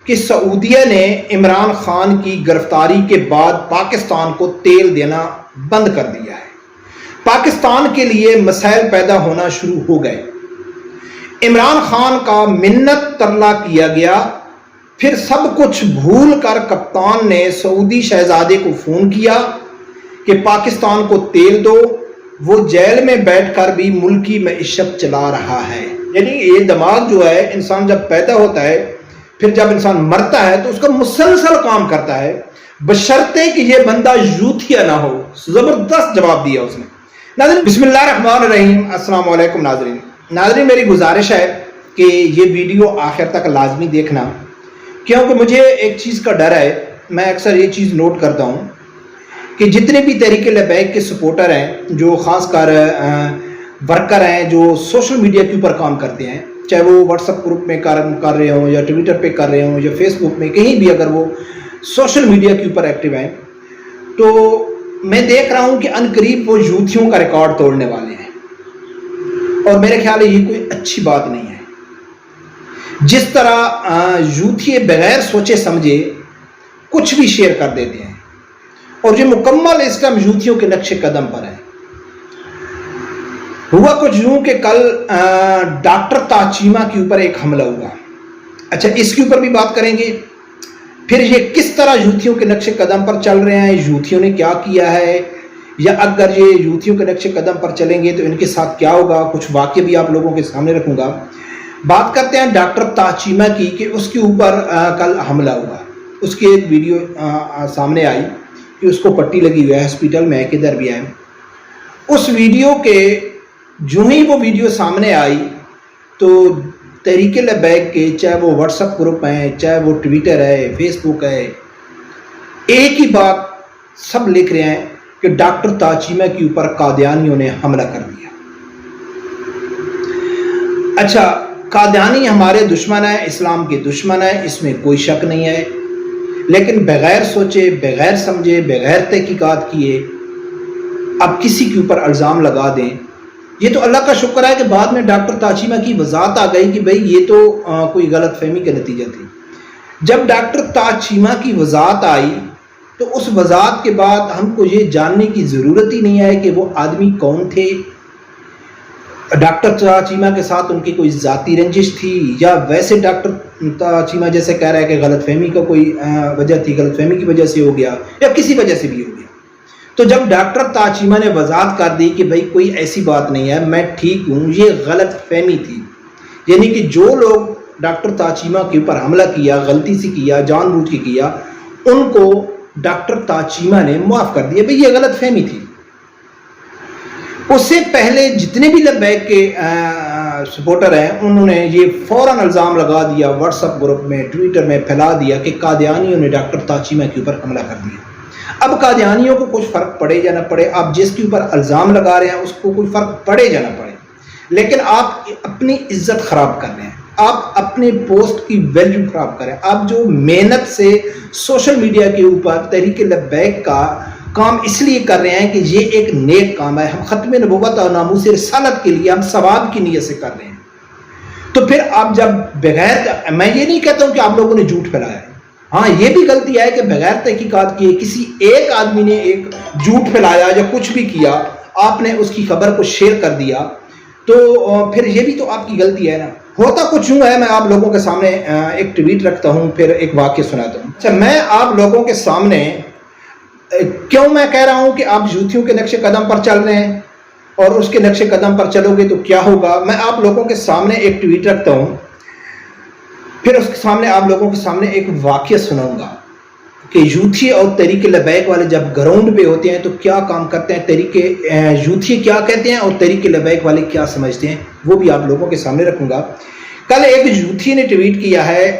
کہ سعودیہ نے عمران خان کی گرفتاری کے بعد پاکستان کو تیل دینا بند کر دیا ہے۔ پاکستان کے لیے مسائل پیدا ہونا شروع ہو گئے۔ عمران خان کا منت ترلا کیا گیا، پھر سب کچھ بھول کر کپتان نے سعودی شہزادے کو فون کیا کہ پاکستان کو تیل دو۔ وہ جیل میں بیٹھ کر بھی ملکی معیشت چلا رہا ہے۔ یعنی یہ دماغ جو ہے انسان جب پیدا ہوتا ہے، پھر جب انسان مرتا ہے تو اس کا مسلسل کام کرتا ہے، بشرطے کہ یہ بندہ یوتھیا نہ ہو۔ زبردست جواب دیا اس نے۔ ناظرین بسم اللہ الرحمن الرحیم، السلام علیکم ناظرین میری گزارش ہے کہ یہ ویڈیو آخر تک لازمی دیکھنا، کیونکہ مجھے ایک چیز کا ڈر ہے۔ میں اکثر یہ چیز نوٹ کرتا ہوں کہ جتنے بھی تحریک لبیک کے سپورٹر ہیں، جو خاص کر ورکر ہیں، جو سوشل میڈیا کے اوپر کام کرتے ہیں، چاہے وہ واٹس ایپ گروپ میں کر رہے ہوں یا ٹویٹر پہ کر رہے ہوں یا فیس بک میں، کہیں بھی اگر وہ سوشل میڈیا کے اوپر ایکٹیو ہیں، تو میں دیکھ رہا ہوں کہ عنقریب وہ یوتھیوں کا ریکارڈ توڑنے والے ہیں، اور میرے خیال ہے یہ کوئی اچھی بات نہیں ہے۔ جس طرح یوتھی بغیر سوچے سمجھے کچھ بھی شیئر کر دیتے ہیں، اور یہ مکمل اس ٹائم یوتھیوں کے نقش قدم پر ہے۔ ہوا کچھ یوں کہ کل ڈاکٹر طاہر چیمہ کے اوپر ایک حملہ ہوا۔ اچھا، اس کے اوپر بھی بات کریں گے۔ پھر یہ کس طرح یوتھیوں کے نقش قدم پر چل رہے ہیں، یوتھیوں نے کیا کیا ہے، یا اگر یہ یوتھیوں کے نقش قدم پر چلیں گے تو ان کے ساتھ کیا ہوگا، کچھ واقعے بھی آپ لوگوں کے سامنے رکھوں گا۔ بات کرتے ہیں ڈاکٹر طاہر چیمہ کی کہ اس کے اوپر کل حملہ ہوا۔ اس کی ایک ویڈیو سامنے آئی کہ اس کو پٹی لگی ہوئی ہے ہاسپٹل میں، کدھر بھی ہے۔ اس ویڈیو کے جو ہی وہ ویڈیو سامنے آئی تو تحریک لبیک کے، چاہے وہ واٹس ایپ گروپ ہیں، چاہے وہ ٹویٹر ہے، فیس بک ہے، ایک ہی بات سب لکھ رہے ہیں کہ ڈاکٹر طاہر چیمہ کے اوپر قادیانیوں نے حملہ کر دیا۔ اچھا، قادیانی ہمارے دشمن ہیں، اسلام کے دشمن ہیں، اس میں کوئی شک نہیں ہے، لیکن بغیر سوچے، بغیر سمجھے، بغیر تحقیقات کیے اب کسی کے اوپر الزام لگا دیں۔ یہ تو اللہ کا شکر ہے کہ بعد میں ڈاکٹر طاہر چیمہ کی وضاحت آ گئی کہ بھئی یہ تو کوئی غلط فہمی کا نتیجہ تھی۔ جب ڈاکٹر طاہر چیمہ کی وضاحت آئی تو اس وضاحت کے بعد ہم کو یہ جاننے کی ضرورت ہی نہیں ہے کہ وہ آدمی کون تھے، ڈاکٹر طاہر چیمہ کے ساتھ ان کی کوئی ذاتی رنجش تھی، یا ویسے ڈاکٹر طاہر چیمہ جیسے کہہ رہا ہے کہ غلط فہمی کا کوئی وجہ تھی، غلط فہمی کی وجہ سے ہو گیا یا کسی وجہ سے بھی ہو گیا۔ تو جب ڈاکٹر طاہر چیمہ نے وضاحت کر دی کہ بھئی کوئی ایسی بات نہیں ہے، میں ٹھیک ہوں، یہ غلط فہمی تھی، یعنی کہ جو لوگ ڈاکٹر طاہر چیمہ کے اوپر حملہ کیا، غلطی سے کیا، جان بوجھ کے کیا، ان کو ڈاکٹر طاہر چیمہ نے معاف کر دیا، بھئی یہ غلط فہمی تھی۔ اس سے پہلے جتنے بھی لبیک کے سپورٹر ہیں، انہوں نے یہ فوراً الزام لگا دیا، واٹس ایپ گروپ میں، ٹویٹر میں پھیلا دیا کہ قادیانیوں نے ڈاکٹر طاہر چیمہ کے اوپر حملہ کر دیا۔ اب قادیانیوں کو کچھ فرق پڑے یا نہ پڑے، آپ جس کے اوپر الزام لگا رہے ہیں اس کو کوئی فرق پڑے یا نہ پڑے، لیکن آپ اپنی عزت خراب کر رہے ہیں، آپ اپنے پوسٹ کی ویلیو خراب کر رہے ہیں۔ آپ جو محنت سے سوشل میڈیا کے اوپر تحریک لبیک کا کام اس لیے کر رہے ہیں کہ یہ ایک نیک کام ہے، ہم ختم نبوت اور ناموس رسالت کے لیے ہم ثواب کی نیت سے کر رہے ہیں، تو پھر آپ جب بغیر، میں یہ نہیں کہتا ہوں کہ آپ لوگوں نے جھوٹ پھیلایا ہے، ہاں یہ بھی غلطی ہے کہ بغیر تحقیقات کیے کسی ایک آدمی نے ایک جھوٹ پھیلایا یا کچھ بھی کیا، آپ نے اس کی خبر کو شیئر کر دیا، تو پھر یہ بھی تو آپ کی غلطی ہے نا۔ ہوتا کچھ یوں ہے، میں آپ لوگوں کے سامنے ایک ٹویٹ رکھتا ہوں، پھر ایک واقعہ سناتا ہوں۔ اچھا، میں آپ لوگوں کے سامنے کیوں میں کہہ رہا ہوں کہ آپ یوتھیوں کے نقش قدم پر چل رہے ہیں اور اس کے نقش قدم پر چلو گے تو کیا ہوگا، میں آپ لوگوں کے سامنے ایک ٹویٹ رکھتا ہوں، پھر اس کے سامنے آپ لوگوں کے سامنے ایک واقعہ سناؤں گا کہ یوتھی اور تحریک لبیک والے جب گراؤنڈ پہ ہوتے ہیں تو کیا کام کرتے ہیں، تحریک یوتھی کیا کہتے ہیں اور تحریک لبیک والے کیا سمجھتے ہیں، وہ بھی آپ لوگوں کے سامنے رکھوں گا۔ کل ایک یوتھی نے ٹویٹ کیا ہے،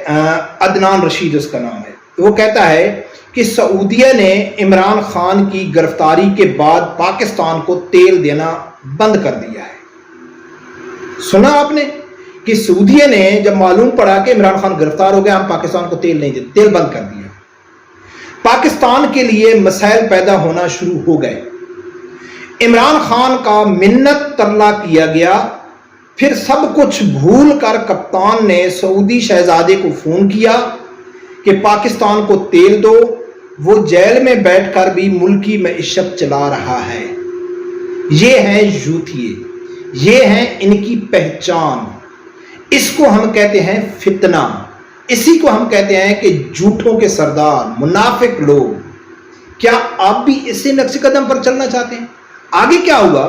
عدنان رشید اس کا نام ہے، وہ کہتا ہے کہ سعودیہ نے عمران خان کی گرفتاری کے بعد پاکستان کو تیل دینا بند کر دیا ہے۔ سنا آپ نے کہ سعودیہ نے جب معلوم پڑا کہ عمران خان گرفتار ہو گیا، ہم پاکستان کو تیل نہیں دیتے، تیل بند کر دیا۔ پاکستان کے لیے مسائل پیدا ہونا شروع ہو گئے۔ عمران خان کا منت ترلا کیا گیا، پھر سب کچھ بھول کر کپتان نے سعودی شہزادے کو فون کیا کہ پاکستان کو تیل دو، وہ جیل میں بیٹھ کر بھی ملکی معیشت چلا رہا ہے۔ یہ ہیں یوتھیے، یہ ہیں ان کی پہچان۔ اس کو ہم کہتے ہیں فتنہ، اسی کو ہم کہتے ہیں کہ جھوٹوں کے سردار، منافق لوگ۔ کیا آپ بھی اسی نقش قدم پر چلنا چاہتے ہیں؟ آگے کیا ہوا؟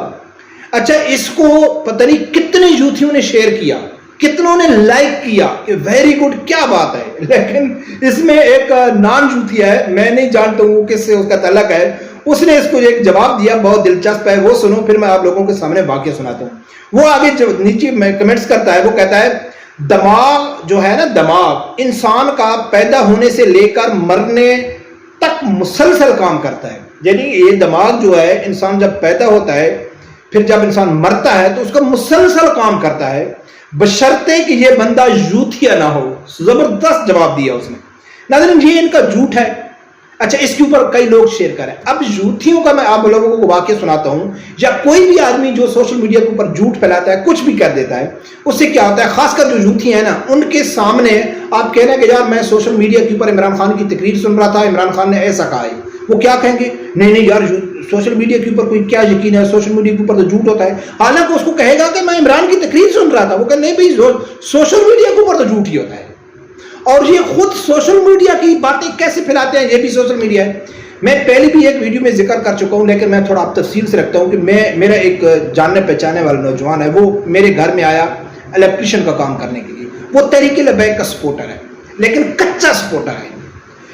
اچھا، اس کو پتہ نہیں کتنے یوتھیوں نے شیئر کیا، کتنوں نے لائک کیا کہ ویری گڈ، کیا بات ہے، لیکن اس میں ایک نان یوتھیا ہے، میں نہیں جانتا ہوں کس سے اس کا تعلق ہے، اس نے اس کو ایک جواب دیا، بہت دلچسپ ہے، وہ سنو، پھر میں آپ لوگوں کے سامنے واقعہ سناتا ہوں۔ وہ آگے جو نیچے کمنٹس کرتا ہے، وہ کہتا ہے دماغ جو ہے نا، دماغ انسان کا پیدا ہونے سے لے کر مرنے تک مسلسل کام کرتا ہے۔ یعنی یہ دماغ جو ہے انسان جب پیدا ہوتا ہے پھر جب انسان مرتا ہے تو اس کا مسلسل کام کرتا ہے، بشرطے کہ یہ بندہ یوتھیا نہ ہو۔ زبردست جواب دیا اس نے۔ ناظرین، یہ ان کا جھوٹ ہے۔ اچھا، اس کے اوپر کئی لوگ شیئر کریں۔ اب یوتھیوں کا میں آپ لوگوں کو واقعہ سناتا ہوں، یا کوئی بھی آدمی جو سوشل میڈیا کے اوپر جھوٹ پھیلاتا ہے، کچھ بھی کر دیتا ہے، اس سے کیا ہوتا ہے، خاص کر جو یوتھی ہیں نا، ان کے سامنے آپ کہہ رہے ہیں کہ یار میں سوشل میڈیا کے اوپر عمران خان کی تقریر سن رہا تھا، عمران خان نے ایسا کہا ہے، وہ کیا کہیں گے، نہیں یار سوشل میڈیا کے اوپر کوئی کیا یقین ہے، سوشل میڈیا کے اوپر تو جھوٹ ہوتا ہے۔ حالانکہ اس کو کہے گا کہ میں عمران کی تقریر سن رہا تھا، وہ کہ نہیں بھائی سوشل میڈیا کے اوپر تو جھوٹ ہی ہوتا ہے۔ اور یہ خود سوشل میڈیا کی باتیں کیسے پھیلاتے ہیں، یہ بھی سوشل میڈیا ہے۔ میں پہلے بھی ایک ویڈیو میں ذکر کر چکا ہوں، لیکن میں تھوڑا آپ تفصیل سے رکھتا ہوں کہ میرا ایک جاننے پہچانے والا نوجوان ہے، وہ میرے گھر میں آیا الیکٹریشین کا کام کرنے کے لیے۔ وہ تحریک لبیک کا سپورٹر ہے، لیکن کچا سپورٹر ہے،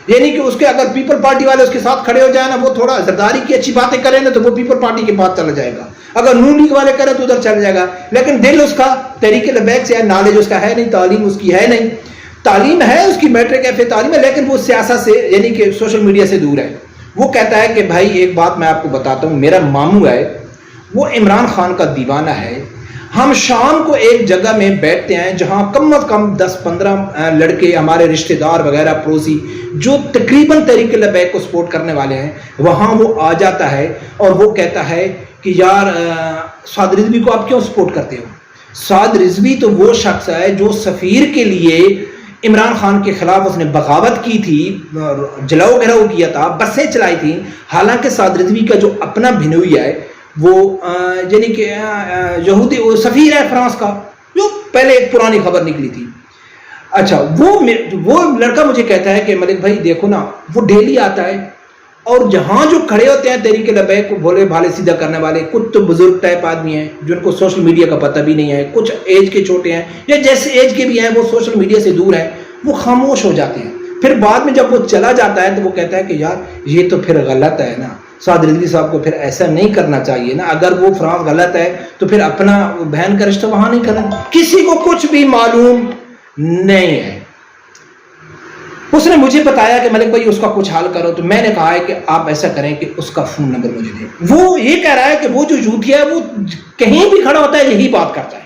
یعنی کہ اس کے اگر پیپل پارٹی والے اس کے ساتھ کھڑے ہو جائیں نا، وہ تھوڑا زرداری کی اچھی باتیں کریں نا تو وہ پیپل پارٹی کے پاس چلا جائے گا، اگر نون لیگ والے کریں تو ادھر چلا جائے گا، لیکن دل اس کا تحریک لبیک سے ہے، نالج اس کا ہے نہیں، تعلیم اس کی ہے نہیں، تعلیم ہے اس کی میٹرک ایف اے تعلیم ہے، لیکن وہ سیاست سے یعنی کہ سوشل میڈیا سے دور ہے۔ وہ کہتا ہے کہ بھائی ایک بات میں آپ کو بتاتا ہوں، میرا ماموں ہے، وہ عمران خان کا دیوانہ ہے، ہم شام کو ایک جگہ میں بیٹھتے ہیں جہاں کم از کم 10-15 لڑکے ہمارے رشتہ دار وغیرہ پڑوسی جو تقریباً تحریک لبیک کو سپورٹ کرنے والے ہیں، وہاں وہ آ جاتا ہے اور وہ کہتا ہے کہ یار سعد رضوی کو آپ کیوں سپورٹ کرتے ہو؟ سعد رضوی تو وہ شخص ہے جو سفیر کے لیے عمران خان کے خلاف اس نے بغاوت کی تھی، جلاؤ گھراؤ کیا تھا، بسیں چلائی تھیں، حالانکہ سعد رضوی کا جو اپنا بھنوئی ہے وہ یعنی کہ یہودی سفیر ہے فرانس کا، جو پہلے ایک پرانی خبر نکلی تھی۔ اچھا، وہ لڑکا مجھے کہتا ہے کہ ملک بھائی دیکھو نا، وہ ڈیلی آتا ہے اور جہاں جو کھڑے ہوتے ہیں تحریک لبیک کو بھولے بھالے سیدھا کرنے والے، کچھ تو بزرگ ٹائپ آدمی ہیں جن کو سوشل میڈیا کا پتہ بھی نہیں ہے، کچھ ایج کے چھوٹے ہیں یا جیسے ایج کے بھی ہیں، وہ سوشل میڈیا سے دور ہیں، وہ خاموش ہو جاتے ہیں۔ پھر بعد میں جب وہ چلا جاتا ہے تو وہ کہتا ہے کہ یار یہ تو پھر غلط ہے نا، سعد رضوی صاحب کو پھر ایسا نہیں کرنا چاہیے نا، اگر وہ فرانس غلط ہے تو پھر اپنا بہن کا رشتہ وہاں نہیں کرنا۔ کسی کو کچھ بھی معلوم نہیں ہے۔ اس نے مجھے بتایا کہ ملک بھائی اس کا کچھ حال کرو، تو میں نے کہا ہے کہ آپ ایسا کریں کہ اس کا فون نمبر مجھے دیں۔ وہ یہ کہہ رہا ہے کہ وہ جو یوتھی ہے وہ کہیں بھی کھڑا ہوتا ہے یہی بات کرتا ہے،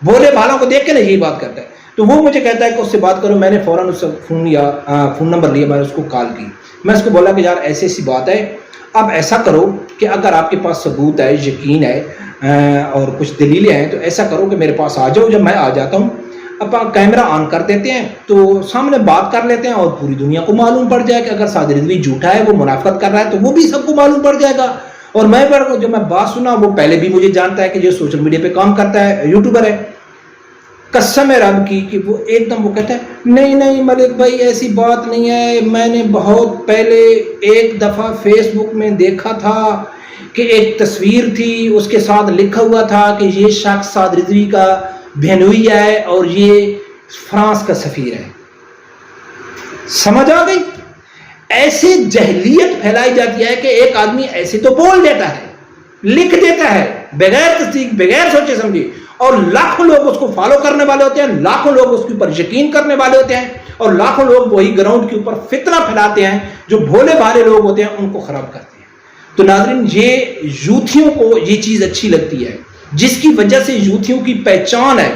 بھولے بھالوں کو دیکھ کے نا یہی بات کرتا ہے، تو وہ مجھے کہتا ہے کہ اس سے بات کرو۔ میں نے فوراً اس کا فون نمبر لیا، میں نے اس کو کال کی، میں اس کو بولا کہ یار ایسی ایسی بات ہے، اب ایسا کرو کہ اگر آپ کے پاس ثبوت ہے، یقین ہے اور کچھ دلیلیں ہیں تو ایسا کرو کہ میرے پاس آ جاؤ، جب میں آ جاتا ہوں اب کیمرہ آن کر دیتے ہیں تو سامنے بات کر لیتے ہیں اور پوری دنیا کو معلوم پڑ جائے کہ اگر سعد رضوی جھوٹا ہے، وہ منافقت کر رہا ہے، تو وہ بھی سب کو معلوم پڑ جائے گا۔ اور میں جب میں بات سنا، وہ پہلے بھی مجھے جانتا ہے کہ جو سوشل میڈیا پہ کام کرتا ہے، یوٹیوبر ہے، قسم رب کی کہ وہ ایک دم وہ کہتا ہے نہیں ملک بھائی ایسی بات نہیں ہے، میں نے بہت پہلے ایک دفعہ فیس بک میں دیکھا تھا کہ ایک تصویر تھی، اس کے ساتھ لکھا ہوا تھا کہ یہ شخص سعد رضوی کا بہنوئی ہے اور یہ فرانس کا سفیر ہے۔ سمجھ آ گئی؟ ایسے جہلیت پھیلائی جاتی ہے کہ ایک آدمی ایسے تو بول دیتا ہے، لکھ دیتا ہے بغیر تصدیق، بغیر سوچے سمجھے، اور لاکھوں لوگ اس کو فالو کرنے والے ہوتے ہیں، لاکھوں لوگ اس کے اوپر یقین کرنے والے ہوتے ہیں، اور لاکھوں لوگ وہی گراؤنڈ کے اوپر فتنہ پھیلاتے ہیں، جو بھولے بھالے لوگ ہوتے ہیں ان کو خراب کرتے ہیں۔ تو ناظرین، یہ یوتھیوں کو یہ چیز اچھی لگتی ہے، جس کی وجہ سے یوتھیوں کی پہچان ہے،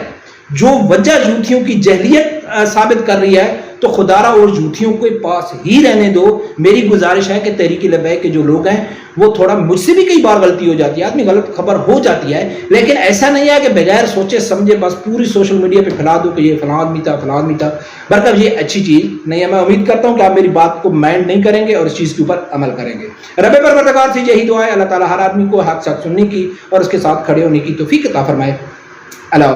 جو وجہ یوتھیوں کی جہلیت ثابت کر رہی ہے، تو خدارہ اور جھوٹیوں کے پاس ہی رہنے دو. میری گزارش ہے کہ تحریک لبیک کے جو لوگ ہیں وہ تھوڑا, مجھ سے بھی کئی بار غلطی ہو جاتی ہے, آدمی غلط خبر ہو جاتی ہے, لیکن ایسا نہیں ہے کہ بغیر سوچے سمجھے بس پوری سوشل میڈیا پہ پھیلا دو کہ یہ فلاں آدمی تھا فلاں آدمی تھا. برکب یہ اچھی چیز نہیں ہے. میں امید کرتا ہوں کہ آپ میری بات کو مائنڈ نہیں کریں گے اور اس چیز کے اوپر عمل کریں گے. رب پروردگار سے یہی دعا ہے, اللہ تعالیٰ ہر آدمی کو حق ساتھ سننے کی اور اس کے ساتھ کھڑے ہونے کی توفیق عطا فرمائے. اللہ